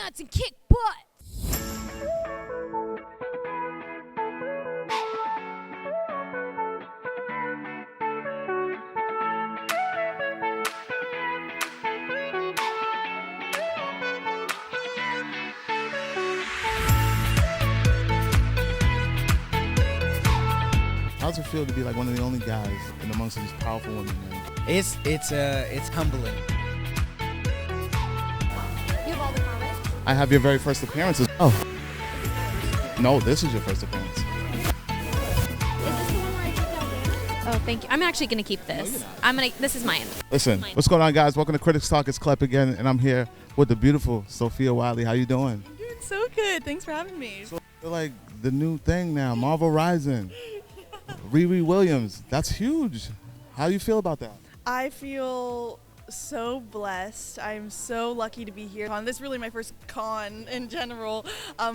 nuts and kick butt. How's it feel to be like one of the only guys in amongst these powerful women, man? It's humbling. You have all the comments? I have your very first appearances. Oh. No, this is your first appearance. Is this the one where I took down Dana? Oh, thank you. I'm actually gonna keep this. This is mine. Listen, what's going on, guys? Welcome to CritiX Talk. It's Klep again, and I'm here with the beautiful Sophia Wylie. How you doing? I'm doing so good. Thanks for having me. So you're like the new thing now, Marvel Rising. RiRi Williams, that's huge. How do you feel about that? I feel so blessed. I'm so lucky to be here. This is really my first con in general,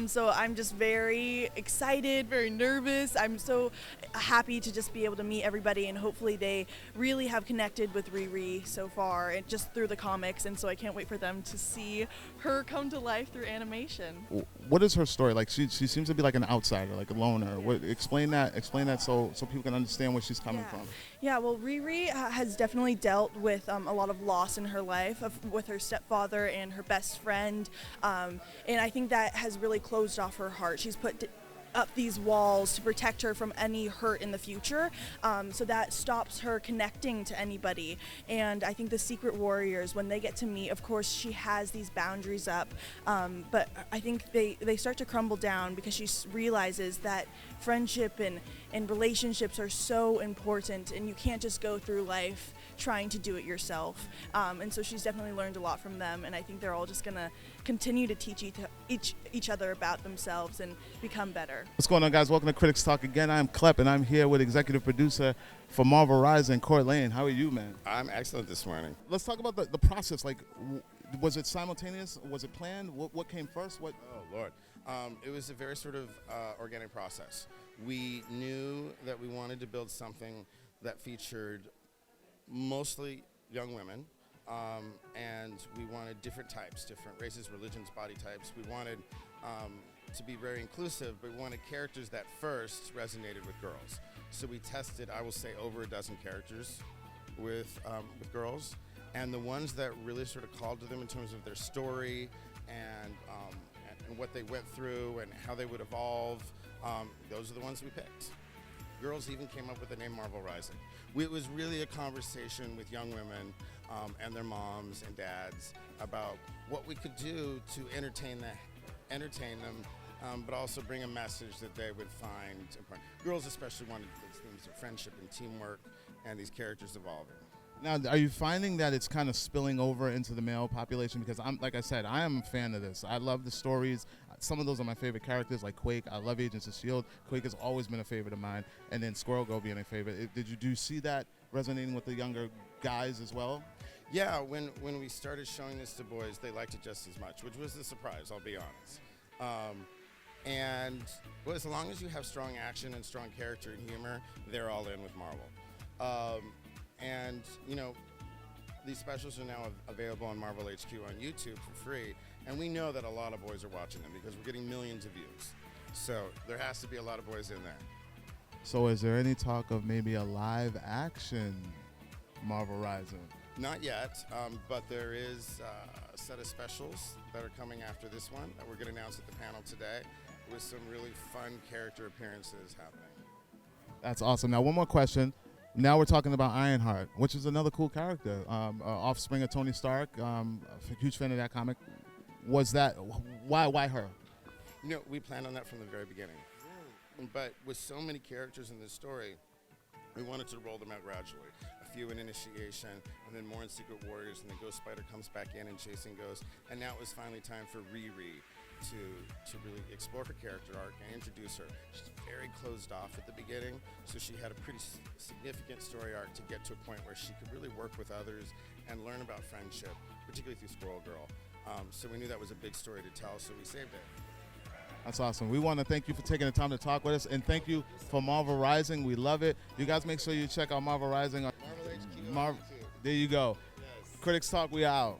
so I'm just very excited, very nervous. I'm so happy to just be able to meet everybody, and hopefully they really have connected with RiRi so far, and just through the comics, and so I can't wait for them to see her come to life through animation. What is her story? Like she seems to be like an outsider, like a loner. Explain that so people can understand where she's coming from. Yeah, well, RiRi has definitely dealt with a lot of loss in her life with her stepfather and her best friend, and I think that has really closed off her heart. She's put up these walls to protect her from any hurt in the future, so that stops her connecting to anybody. And I think the Secret Warriors, when they get to meet, of course she has these boundaries up, but I think they start to crumble down because she realizes that friendship and relationships are so important, and you can't just go through life trying to do it yourself. And so she's definitely learned a lot from them, and I think they're all just gonna continue to teach each other about themselves and become better. What's going on, guys? Welcome to CritiX Talk again. I'm Klep, and I'm here with executive producer for Marvel Rising, Court Lane. How are you, man? I'm excellent this morning. Let's talk about the process. Like, was it simultaneous? Was it planned? What came first? Oh, Lord. It was a very sort of organic process. We knew that we wanted to build something that featured mostly young women, and we wanted different types, different races, religions, body types. We wanted to be very inclusive, but we wanted characters that first resonated with girls. So we tested, I will say, over a dozen characters with girls, and the ones that really sort of called to them in terms of their story and what they went through and how they would evolve, those are the ones we picked. Girls even came up with the name Marvel Rising. It was really a conversation with young women and their moms and dads about what we could do to entertain them, but also bring a message that they would find important. Girls especially wanted themes of friendship and teamwork and these characters evolving. Now, are you finding that it's kind of spilling over into the male population? Because like I said, I am a fan of this. I love the stories. Some of those are my favorite characters, like Quake. I love Agents of S.H.I.E.L.D. Quake has always been a favorite of mine, and then Squirrel Girl being a favorite. Do you see that resonating with the younger guys as well? Yeah, when we started showing this to boys, they liked it just as much, which was a surprise, I'll be honest. And well, as long as you have strong action and strong character and humor, they're all in with Marvel. And, you know, these specials are now available on Marvel HQ on YouTube for free, and we know that a lot of boys are watching them because we're getting millions of views. So there has to be a lot of boys in there. So is there any talk of maybe a live action Marvel Rising? Not yet, but there is a set of specials that are coming after this one that we're going to announce at the panel today with some really fun character appearances happening. That's awesome. Now, one more question. Now we're talking about Ironheart, which is another cool character, offspring of Tony Stark. A huge fan of that comic. Was that why her? You know, we planned on that from the very beginning. But with so many characters in this story, we wanted to roll them out gradually. A few in Initiation, and then more in Secret Warriors, and then Ghost Spider comes back in and Chasing Ghosts, and now it was finally time for RiRi to really explore her character arc and introduce her. She's very closed off at the beginning, so she had a pretty significant story arc to get to a point where she could really work with others and learn about friendship, particularly through Squirrel Girl. So we knew that was a big story to tell, so we saved it. That's awesome. We want to thank you for taking the time to talk with us, and thank you for Marvel Rising. We love it. You guys make sure you check out Marvel Rising. Marvel HQ. There you go. Yes. CritiX Talk, we out.